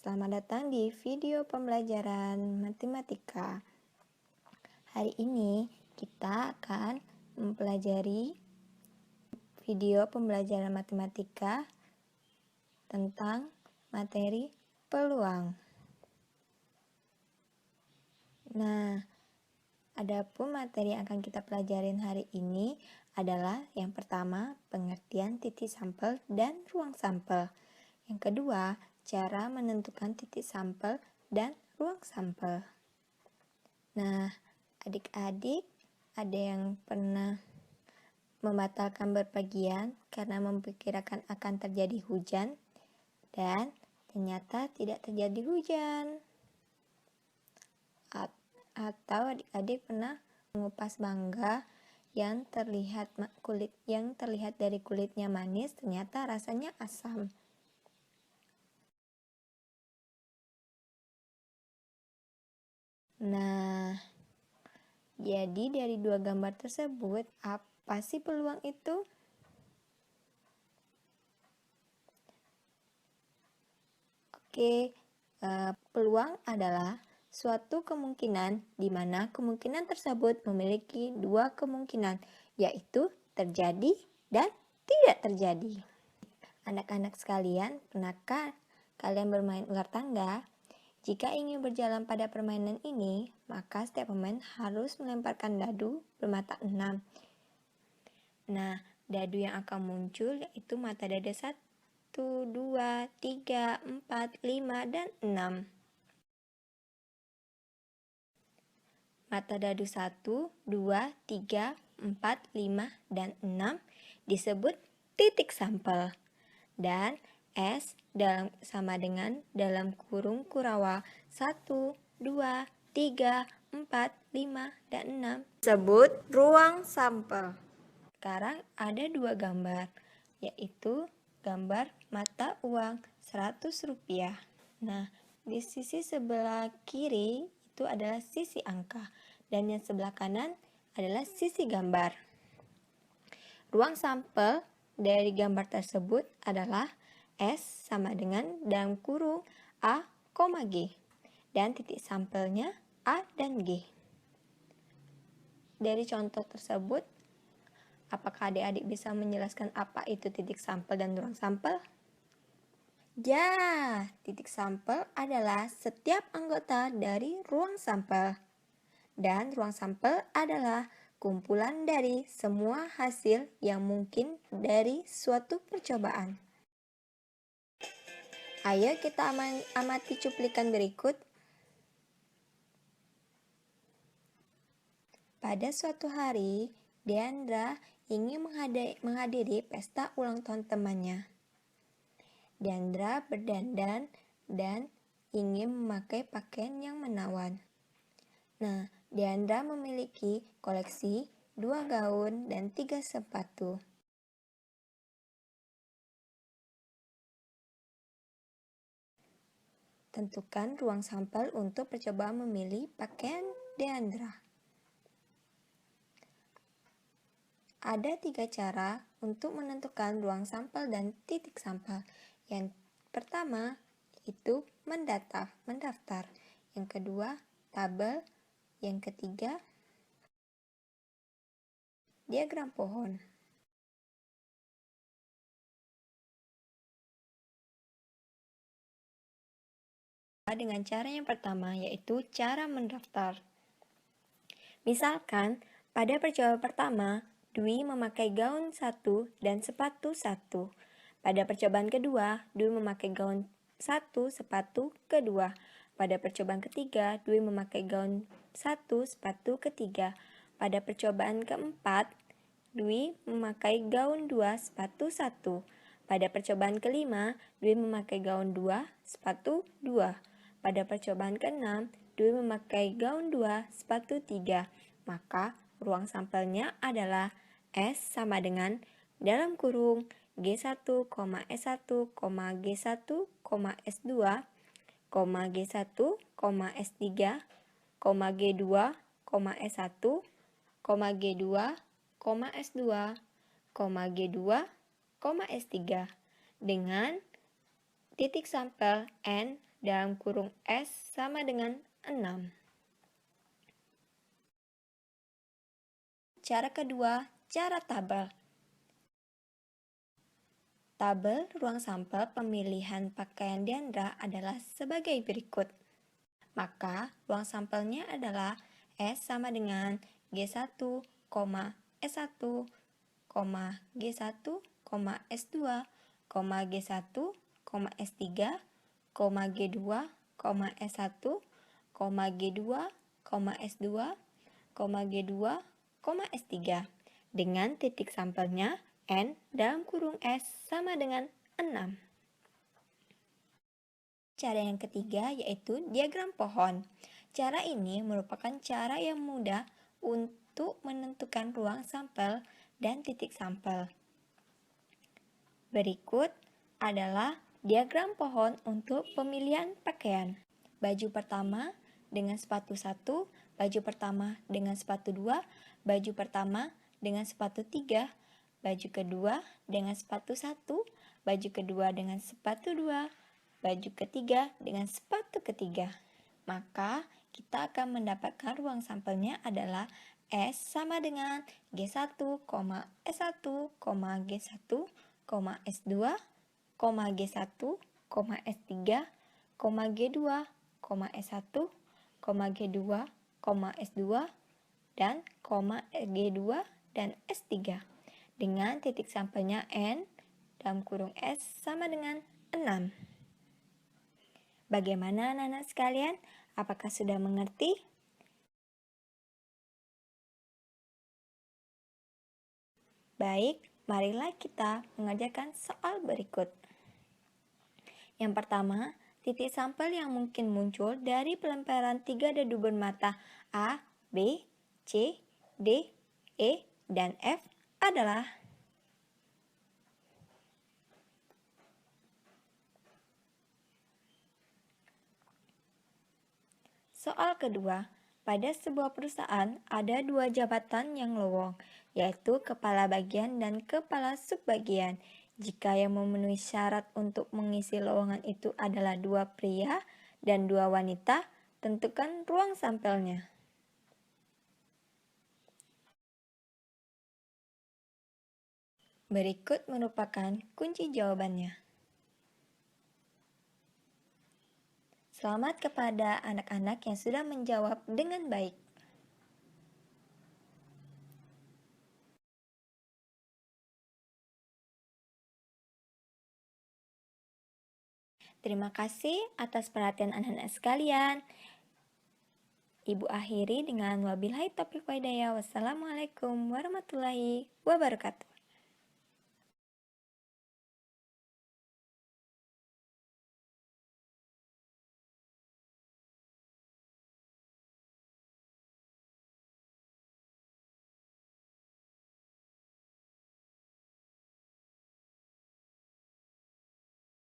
Selamat datang di video pembelajaran matematika. Hari ini kita akan mempelajari video pembelajaran matematika tentang materi peluang. Nah, adapun materi yang akan kita pelajarin hari ini adalah yang pertama, pengertian titik sampel dan ruang sampel. Yang kedua, cara menentukan titik sampel dan ruang sampel. Nah, adik-adik ada yang pernah membatalkan berpergian karena memperkirakan akan terjadi hujan dan ternyata tidak terjadi hujan. Atau adik-adik pernah mengupas mangga yang terlihat dari kulitnya manis ternyata rasanya asam. Nah, jadi dari dua gambar tersebut, apa sih peluang itu? Oke, peluang adalah suatu kemungkinan di mana kemungkinan tersebut memiliki dua kemungkinan, yaitu terjadi dan tidak terjadi. Anak-anak sekalian, pernahkah kalian bermain ular tangga? Jika ingin berjalan pada permainan ini, maka setiap pemain harus melemparkan dadu bermata 6. Nah, dadu yang akan muncul yaitu mata dadu 1, 2, 3, 4, 5, dan 6. Mata dadu 1, 2, 3, 4, 5, dan 6 disebut titik sampel. Dan S sama dengan dalam kurung Kurawa 1, 2, 3, 4, 5, dan 6 disebut ruang sampel. Sekarang ada dua gambar, yaitu gambar mata uang Rp100. Nah, di sisi sebelah kiri itu adalah sisi angka, dan yang sebelah kanan adalah sisi gambar. Ruang sampel dari gambar tersebut adalah S sama dengan dalam kurung A, G, dan titik sampelnya A dan G. Dari contoh tersebut, apakah adik-adik bisa menjelaskan apa itu titik sampel dan ruang sampel? Ya, titik sampel adalah setiap anggota dari ruang sampel. Dan ruang sampel adalah kumpulan dari semua hasil yang mungkin dari suatu percobaan. Ayo kita amati cuplikan berikut. Pada suatu hari, Deandra ingin menghadiri pesta ulang tahun temannya. Deandra berdandan dan ingin memakai pakaian yang menawan. Nah, Deandra memiliki koleksi 2 gaun dan 3 sepatu. Tentukan ruang sampel untuk percobaan memilih pakaian Deandra. Ada 3 cara untuk menentukan ruang sampel dan titik sampel. Yang pertama itu mendaftar. Yang kedua, tabel. Yang ketiga, diagram pohon. Dengan cara yang pertama, yaitu cara mendaftar. Misalkan, pada percobaan pertama, Dwi memakai gaun 1 dan sepatu 1. Pada percobaan kedua, Dwi memakai gaun 1, sepatu kedua. Pada percobaan ketiga, Dwi memakai gaun 1, sepatu ketiga. Pada percobaan keempat, Dwi memakai gaun 2, sepatu 1. Pada percobaan kelima, Dwi memakai gaun 2, sepatu 2. Pada percobaan ke-6, Dwi memakai gaun 2, sepatu 3. Maka, ruang sampelnya adalah S sama dengan dalam kurung G1, S1, G1, S2, G1, S3, G2, S1, G2, S2, G2, S3 dengan titik sampel N dalam kurung S sama dengan 6. Cara kedua, cara tabel. Tabel ruang sampel pemilihan pakaian Diandra adalah sebagai berikut. Maka, ruang sampelnya adalah S sama dengan G1, S1, G1, S2, G1, S3, G2, S1, G2, S2, G2, S3 dengan titik sampelnya N dalam kurung S sama dengan 6. Cara yang ketiga yaitu diagram pohon. Cara ini merupakan cara yang mudah untuk menentukan ruang sampel dan titik sampel. Berikut adalah diagram pohon untuk pemilihan pakaian. Baju pertama dengan sepatu 1, baju pertama dengan sepatu 2, baju pertama dengan sepatu 3, baju kedua dengan sepatu 1, baju kedua dengan sepatu 2, baju ketiga dengan sepatu ketiga. Maka kita akan mendapatkan ruang sampelnya adalah S sama dengan G1, S1, G1, S2, G1, S3, G2, S1, G2, S2, dan G2 dan S3 dengan titik sampelnya N dalam kurung S sama dengan 6. Bagaimana anak-anak sekalian? Apakah sudah mengerti? Baik, marilah kita mengerjakan soal berikut. Yang pertama, titik sampel yang mungkin muncul dari pelemparan 3 dadu bermata A, B, C, D, E, dan F adalah soal kedua. Pada sebuah perusahaan ada 2 jabatan yang lowong, yaitu kepala bagian dan kepala subbagian. Jika yang memenuhi syarat untuk mengisi lowongan itu adalah 2 pria dan 2 wanita, tentukan ruang sampelnya. Berikut merupakan kunci jawabannya. Selamat kepada anak-anak yang sudah menjawab dengan baik. Terima kasih atas perhatian anak-anak sekalian. Ibu akhiri dengan wabillahi taufiq wa hidayah. Wassalamualaikum warahmatullahi wabarakatuh.